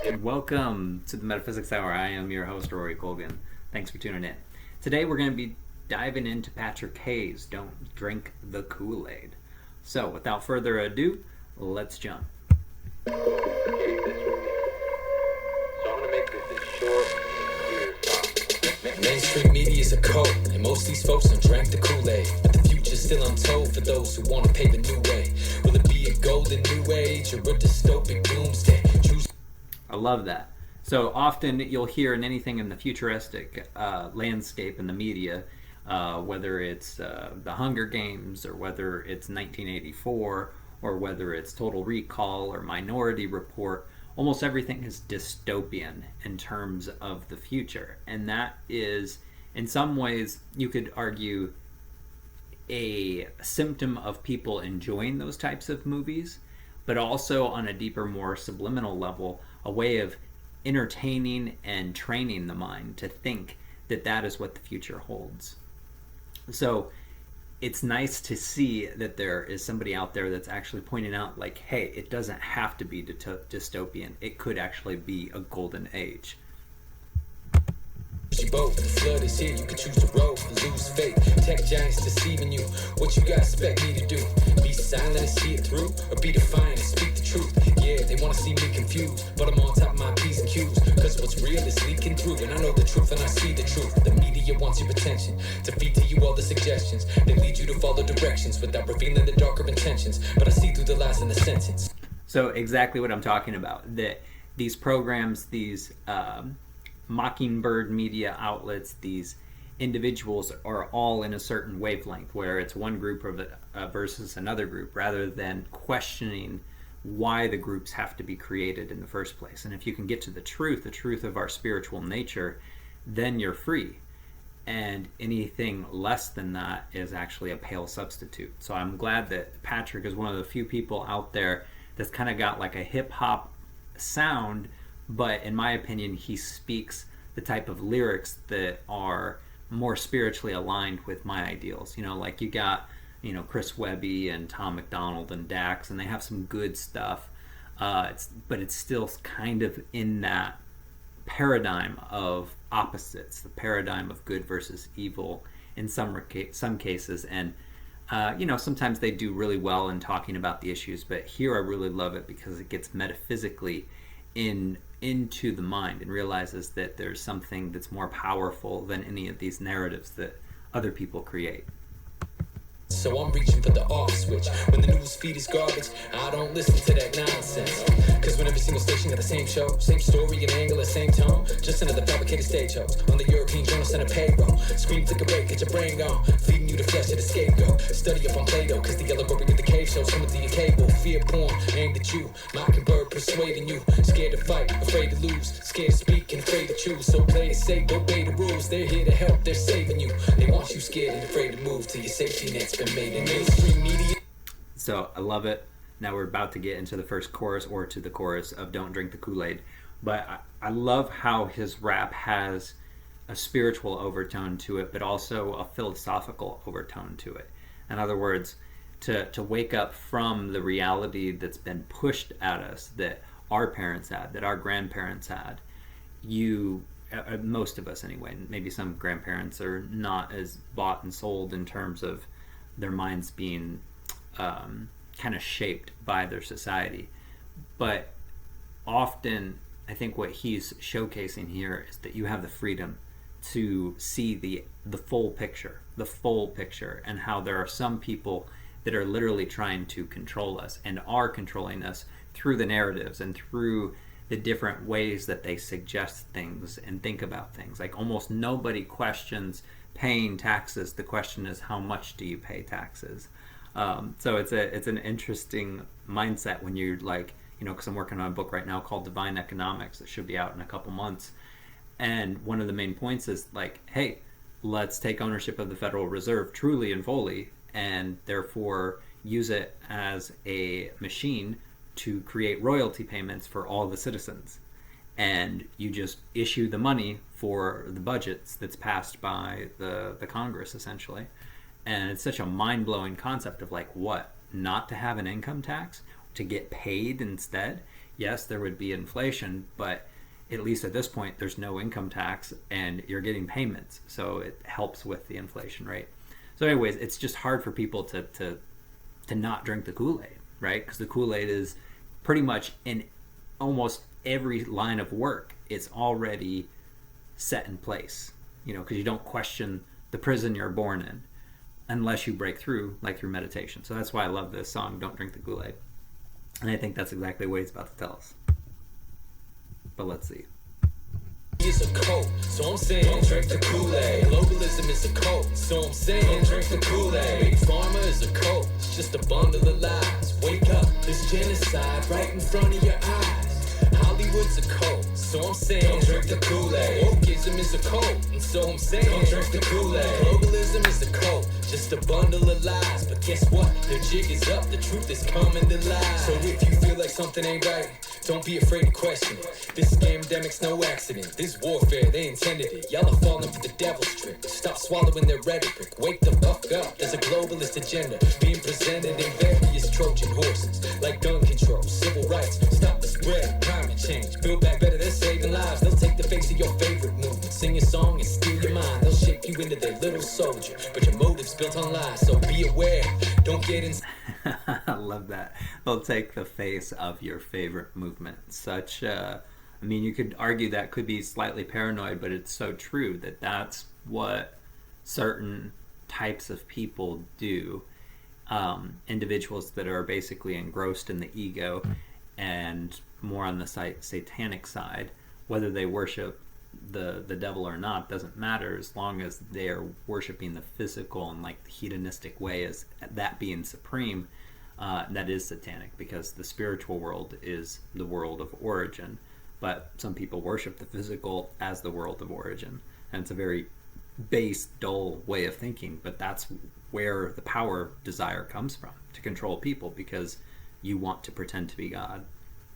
Welcome to the Metaphysics Hour. I am your host, Rory Colgan. Thanks for tuning in. Today we're going to be diving into Patrick Haize, Don't Drink the Kool-Aid. So, without further ado, let's jump. So I'm going to make this as short and clear as possible. Mainstream media is a cult, and most of these folks don't drink the Kool-Aid. But the future's still untold for those who want to pave a new way. Will it be a golden new age or a dystopic doomsday? Choose. I love that. So often you'll hear in anything in the futuristic landscape in the media, whether it's the Hunger Games or whether it's 1984 or whether it's Total Recall or Minority Report, almost everything is dystopian in terms of the future. And that is, in some ways, you could argue a symptom of people enjoying those types of movies, but also on a deeper, more subliminal level, a way of entertaining and training the mind to think that that is what the future holds. So it's nice to see that there is somebody out there that's actually pointing out, like, hey, it doesn't have to be dystopian. It could actually be a golden age. You both, the flood is here, you can choose to roll or lose faith. Tech giants deceiving you, what you guys expect me to do? Be silent and see it through, or be defiant and speak the truth? Yeah, they wanna see me confused, but I'm on top of my P's and Q's. Cause what's real is leaking through, and I know the truth and I see the truth. The media wants your attention, to feed to you all the suggestions. They lead you to follow directions, without revealing the darker intentions. But I see through the lies in the sentence. So exactly what I'm talking about, that these programs, these mockingbird media outlets, these individuals are all in a certain wavelength where it's one group of versus another group, rather than questioning why the groups have to be created in the first place. And if you can get to the truth of our spiritual nature, then you're free. And anything less than that is actually a pale substitute. So I'm glad that Patrick is one of the few people out there that's kind of got like a hip-hop sound, but in my opinion, he speaks the type of lyrics that are more spiritually aligned with my ideals. You know, like you got, Chris Webby and Tom McDonald and Dax, and they have some good stuff, but it's still kind of in that paradigm of opposites, the paradigm of good versus evil in some cases. And sometimes they do really well in talking about the issues, but here I really love it because it gets metaphysically into the mind and realizes that there's something that's more powerful than any of these narratives that other people create. So I'm reaching for the off switch. When the news feed is garbage, I don't listen to that nonsense. Cause when every single station got the same show, same story and angle, the same tone, just another fabricated stage host on the European Journal Center payroll. Scream, flick a break, get your brain gone, feeding you the flesh of the scapegoat. Study up on Plato, cause the allegory of the cave shows coming to your cable. Fear porn aimed at you, mockingbird persuading you. Scared to fight, afraid to lose, scared to speak and afraid to choose. So play it safe, obey the rules. They're here to help, they're saving you. They want you scared and afraid to move till your safety net's been made in mainstream media. So I love it. Now we're about to get into the first chorus, or to the chorus of Don't Drink the Kool-Aid. But I love how his rap has a spiritual overtone to it, but also a philosophical overtone to it. In other words, to wake up from the reality that's been pushed at us, that our parents had, that our grandparents had. Most of us anyway, maybe some grandparents are not as bought and sold in terms of their minds being kind of shaped by their society. But often, I think what he's showcasing here is that you have the freedom to see the full picture, and how there are some people that are literally trying to control us and are controlling us through the narratives and through the different ways that they suggest things and think about things. Like almost nobody questions paying taxes. The question is, how much do you pay taxes? So it's an interesting mindset when you're like, because I'm working on a book right now called Divine Economics that should be out in a couple months. And one of the main points is like, hey, let's take ownership of the Federal Reserve truly and fully, and therefore use it as a machine to create royalty payments for all the citizens. And you just issue the money for the budgets that's passed by the Congress, essentially. And it's such a mind-blowing concept of like, what, not to have an income tax, to get paid instead? yes, there would be inflation, but at least at this point, there's no income tax and you're getting payments. So it helps with the inflation rate. So anyways, it's just hard for people to not drink the Kool-Aid, right? Because the Kool-Aid is pretty much in almost every line of work. It's already set in place, because you don't question the prison you're born in unless you break through, like through meditation. So that's why I love this song, Don't Drink the Kool-Aid. And I think that's exactly what he's about to tell us. But let's see. Is a cult, so I'm saying don't drink the Kool-Aid. Globalism is a cult, so I'm saying don't drink the Kool-Aid. Big Pharma is a cult, it's just a bundle of lies. Wake up, there's genocide right in front of your eyes. Hollywood's a cult, so I'm saying don't drink the Kool-Aid. Wokeism is a cult, and so I'm saying don't drink the Kool-Aid. Globalism is a cult, just a bundle of lies. But guess what? Their jig is up, the truth is coming to light. So if you feel like something ain't right, don't be afraid to question it. This scamdemic's no accident. This warfare, they intended it. Y'all are falling for the devil's trick. Stop swallowing their rhetoric. Wake the fuck up. There's a globalist agenda being presented in various Trojan horses, like gun control, civil rights, stop the spread, climate change, build back better, they're saving lives. They'll take the face of your favorite movement, sing your song and steal your mind. They'll shape you into their little soldier, but your motive's built on lies, so be aware. Don't get in. I love that. They'll take the face of your favorite movement. You could argue that could be slightly paranoid, but it's so true that that's what certain types of people do. Individuals that are basically engrossed in the ego and more on the satanic side, whether they worship the devil or not doesn't matter, as long as they're worshiping the physical and like the hedonistic way as that being supreme. That is satanic, because the spiritual world is the world of origin, but some people worship the physical as the world of origin, and it's a very base, dull way of thinking, but that's where the power desire comes from, to control people, because you want to pretend to be God.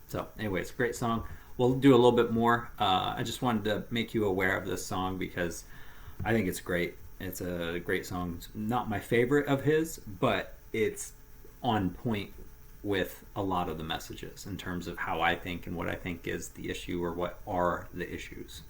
So anyways, great song. We'll do a little bit more. I just wanted to make you aware of this song because I think it's great. It's a great song. It's not my favorite of his, but it's on point with a lot of the messages in terms of how I think and what I think is the issue, or what are the issues.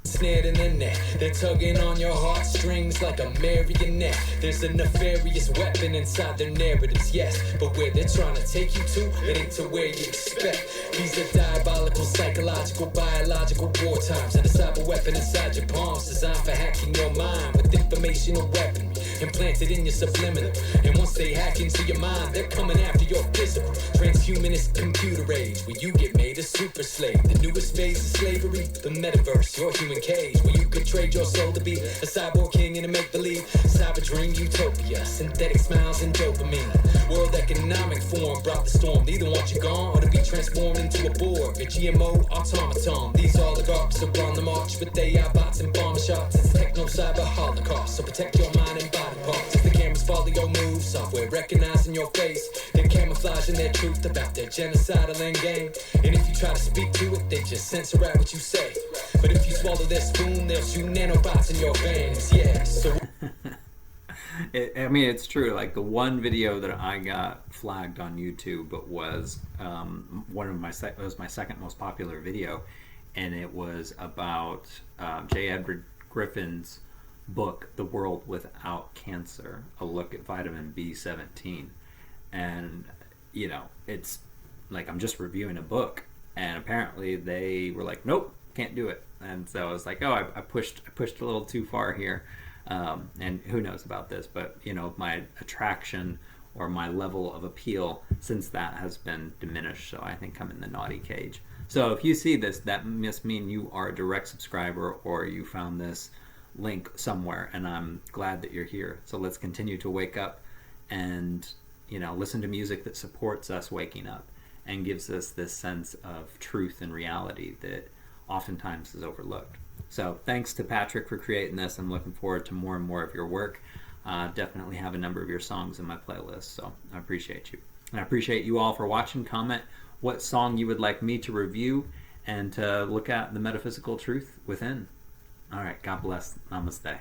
Snared in the net, they're tugging on your heartstrings like a marionette. There's a nefarious weapon inside their narratives, yes, but where they're trying to take you to, it ain't to where you expect. These are diabolical, psychological, biological war times, and a cyber weapon inside your palms, designed for hacking your mind with informational weaponry implanted in your subliminal. And once they hack into your mind, they're coming after your physical. Transhumanist computer age, where you get made a super slave. The newest phase of slavery, the metaverse, your human cage, where you could trade your soul to be a cyborg king in a make-believe cyber dream utopia. Synthetic smiles and dopamine. World Economic Forum brought the storm. They either want you gone or to be transformed into a Borg, a GMO automaton. These oligarchs are on the march with AI bots and bomb shots. It's techno-cyber holocaust, so protect your mind and body parts. As the cameras follow your moves, software recognizing your face, they're camouflaging their truth about their genocidal end game. And if you try to speak to it, they just censor out what you say. But if you swallow their spoon, they'll shoot nanobots in your veins. Yeah, so it's true. Like, the one video that I got flagged on YouTube was it was my second most popular video, and it was about J. Edward Griffin's book, The World Without Cancer, a look at vitamin B17. And it's like, I'm just reviewing a book, and apparently they were like, nope, can't do it. And so I was like, I pushed a little too far here. And who knows about this, but my attraction or my level of appeal since that has been diminished, so I think I'm in the naughty cage. So if you see this, that must mean you are a direct subscriber, or you found this link somewhere, and I'm glad that you're here. So let's continue to wake up and listen to music that supports us waking up and gives us this sense of truth and reality that oftentimes is overlooked. So thanks to Patrick for creating this. I'm looking forward to more and more of your work. Definitely have a number of your songs in my playlist, so I appreciate you. And I appreciate you all for watching. Comment what song you would like me to review, and to look at the metaphysical truth within. All right, God bless. Namaste.